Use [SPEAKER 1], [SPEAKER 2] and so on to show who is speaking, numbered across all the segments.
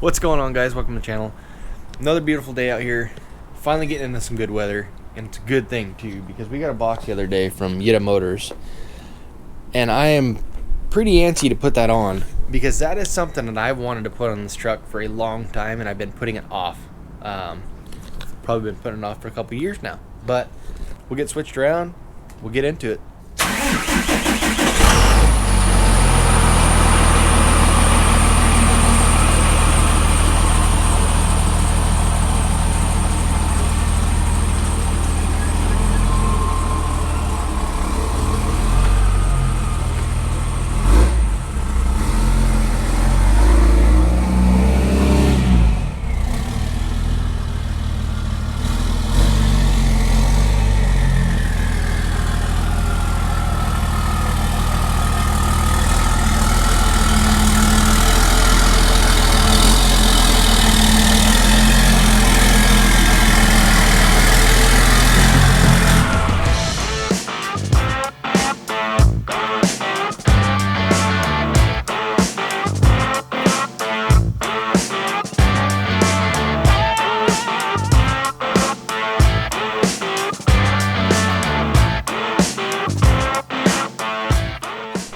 [SPEAKER 1] What's going on, guys? Welcome to the channel. Another beautiful day out here. Finally getting into some good weather, and it's a good thing too because we got a box the other day from Yitamotors, and I am pretty antsy to put that on because that is something that I've wanted to put on this truck for a long time, and I've been putting it off. Probably been putting it off for a couple years now, but we'll get switched around. We'll get into it.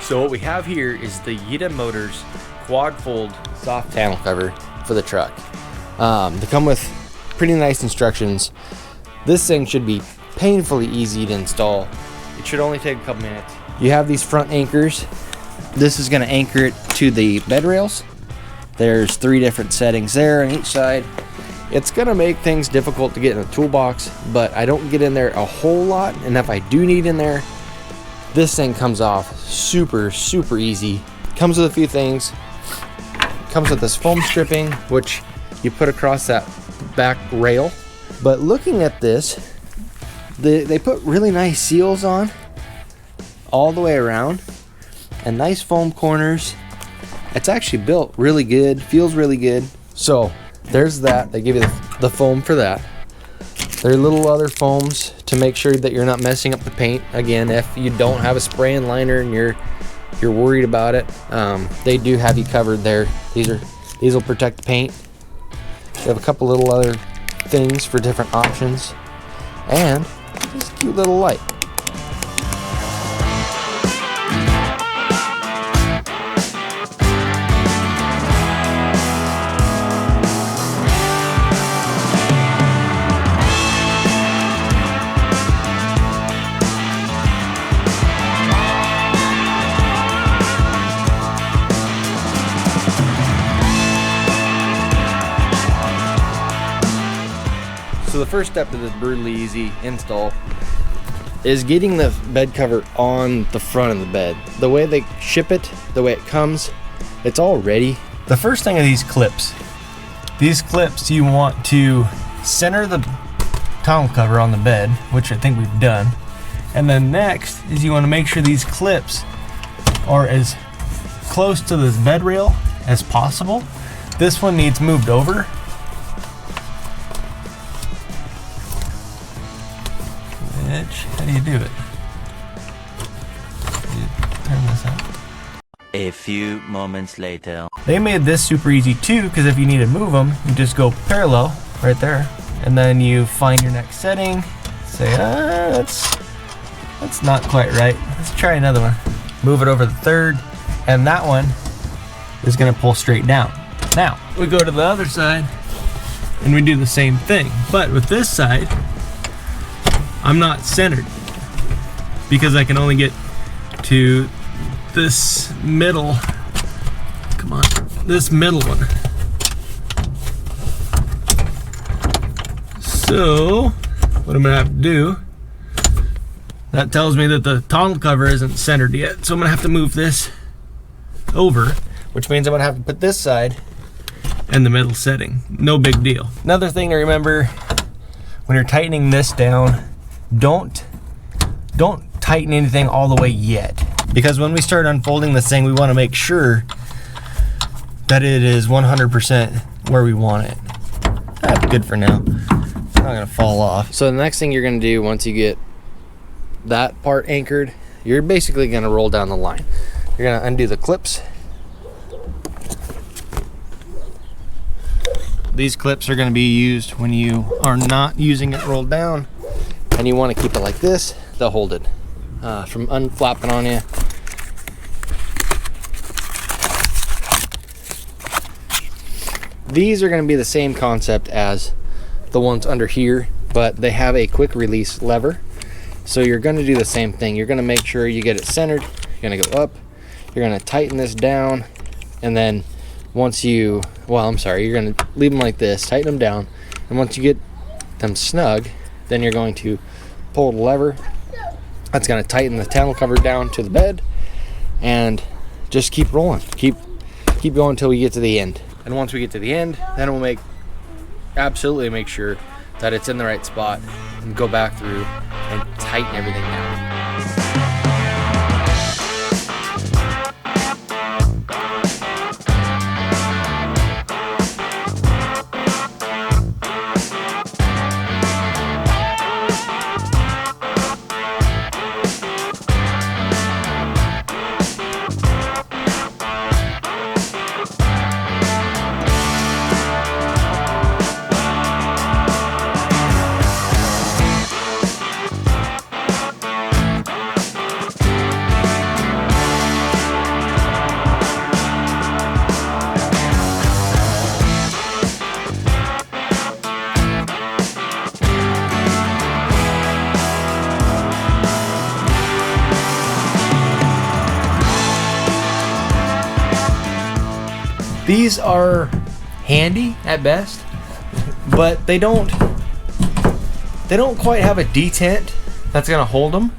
[SPEAKER 1] So what we have here is the Yitamotors quad fold soft panel cover for the truck. They come with pretty nice instructions. This thing should be painfully easy to install. It should only take a couple minutes. You have these front anchors. This is going to anchor it to the bed rails. There's 3 different settings there on each side. It's going to make things difficult to get in the toolbox, but I don't get in there a whole lot, and if I do need in there, this thing comes off super easy. Comes with a few things. Comes with this foam stripping, which you put across that back rail. But looking at this, they put really nice seals on all the way around and nice foam corners. It's actually built really good, feels really good. So there's that. They give you the foam for that. There are little other foams to make sure that you're not messing up the paint. Again, if you don't have a spray and liner and you're worried about it, they do have you covered there. These will protect the paint. They have a couple little other things for different options, and this cute little light. So the first step to this brutally easy install is getting the bed cover on the front of the bed. The way they ship it, the way it comes, it's all ready. The first thing are these clips. These clips, you want to center the tonneau cover on the bed, which I think we've done. And then next is you want to make sure these clips are as close to this bed rail as possible. This one needs moved over. How do you do it? You turn this up.
[SPEAKER 2] A few moments later.
[SPEAKER 1] They made this super easy too, because if you need to move them, you just go parallel right there, and then you find your next setting. Say, that's not quite right. Let's try another one. Move it over the third, and that one is going to pull straight down. Now we go to the other side, and we do the same thing, but with this side, I'm not centered because I can only get to this middle. Come on, this middle one. So what I'm gonna have to do, that tells me that the tonneau cover isn't centered yet. So I'm gonna have to move this over, which means I'm gonna have to put this side in the middle setting. No big deal. Another thing to remember when you're tightening this down, don't tighten anything all the way yet, because when we start unfolding this thing, we want to make sure that it is 100% where we want it. That's good for now. It's not gonna fall off. So the next thing you're gonna do once you get that part anchored, you're basically gonna roll down the line. You're gonna undo the clips, These clips are going to be used when you are not using it rolled down and you want to keep it like this. They'll hold it from unflapping on you. These are going to be the same concept as the ones under here, but they have a quick release lever. So you're going to do the same thing. You're going to make sure you get it centered. You're going to go up. You're going to tighten this down. And then once you, you're going to leave them like this, tighten them down. And once you get them snug, then you're going to pull the lever. That's going to tighten the tonneau cover down to the bed. And just keep rolling. Keep going until we get to the end. And once we get to the end, then we'll absolutely make sure that it's in the right spot and go back through and tighten everything down. These are handy at best, but they don't quite have a detent that's gonna hold them.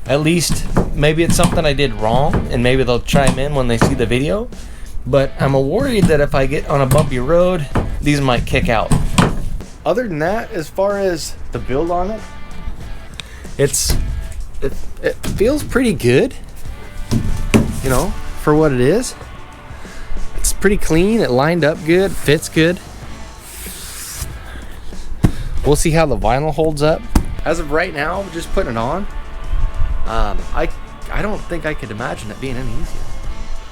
[SPEAKER 1] At least maybe it's something I did wrong, and maybe they'll chime in when they see the video. But I'm worried that if I get on a bumpy road, these might kick out. Other than that, as far as the build on it, it feels pretty good, you know, for what it is. It's pretty clean. It lined up good, fits good. We'll see how the vinyl holds up. As of right now, just putting it on, I don't think I could imagine it being any easier.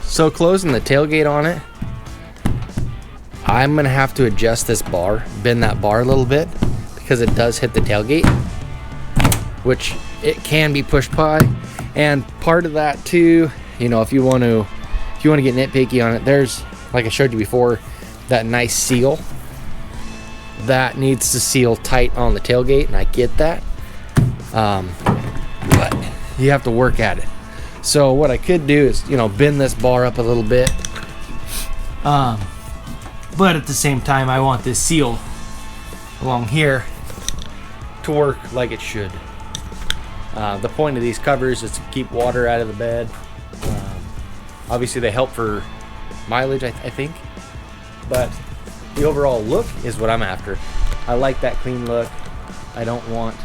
[SPEAKER 1] So closing the tailgate on it, I'm gonna have to adjust this bar, bend that bar a little bit, because it does hit the tailgate, which it can be pushed by. And part of that too, you know, if you want to get nitpicky on it, there's, like I showed you before, that nice seal that needs to seal tight on the tailgate, and I get that, but you have to work at it. So what I could do is, you know, bend this bar up a little bit, but at the same time I want this seal along here to work like it should. The point of these covers is to keep water out of the bed. Obviously they help for mileage, I think, but the overall look is what I'm after. I like that clean look. I don't want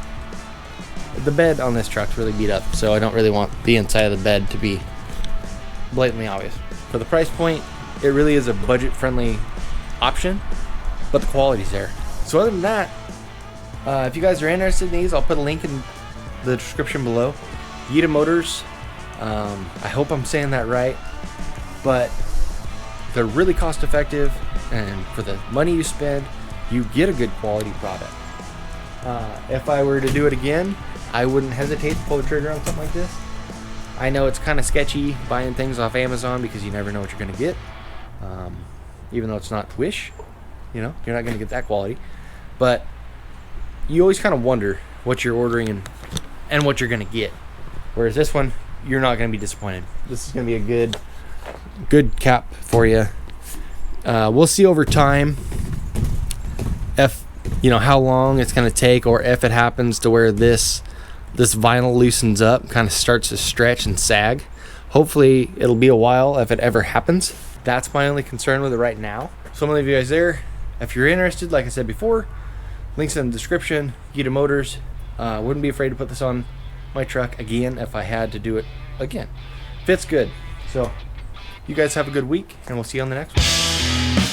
[SPEAKER 1] the bed on this truck's really beat up, so I don't really want the inside of the bed to be blatantly obvious. For the price point, it really is a budget-friendly option, but the quality's there. So other than that, if you guys are interested in these, I'll put a link in the description below. Yitamotors. I hope I'm saying that right, but they're really cost effective, and for the money you spend, you get a good quality product. If I were to do it again, I wouldn't hesitate to pull the trigger on something like this. I know it's kind of sketchy buying things off Amazon because you never know what you're going to get. Even though it's not Wish, you know, you're not going to get that quality. But you always kind of wonder what you're ordering and what you're going to get. Whereas this one, you're not going to be disappointed. This is going to be a good cap for you. We'll see over time if, you know, how long it's going to take, or if it happens to where this vinyl loosens up, kind of starts to stretch and sag. Hopefully it'll be a while if it ever happens. That's my only concern with it right now. So I'm gonna leave you guys there. If you're interested, like I said before, links in the description. Yitamotors. Wouldn't be afraid to put this on my truck again if I had to do it again. Fits good. So you guys have a good week, and we'll see you on the next one.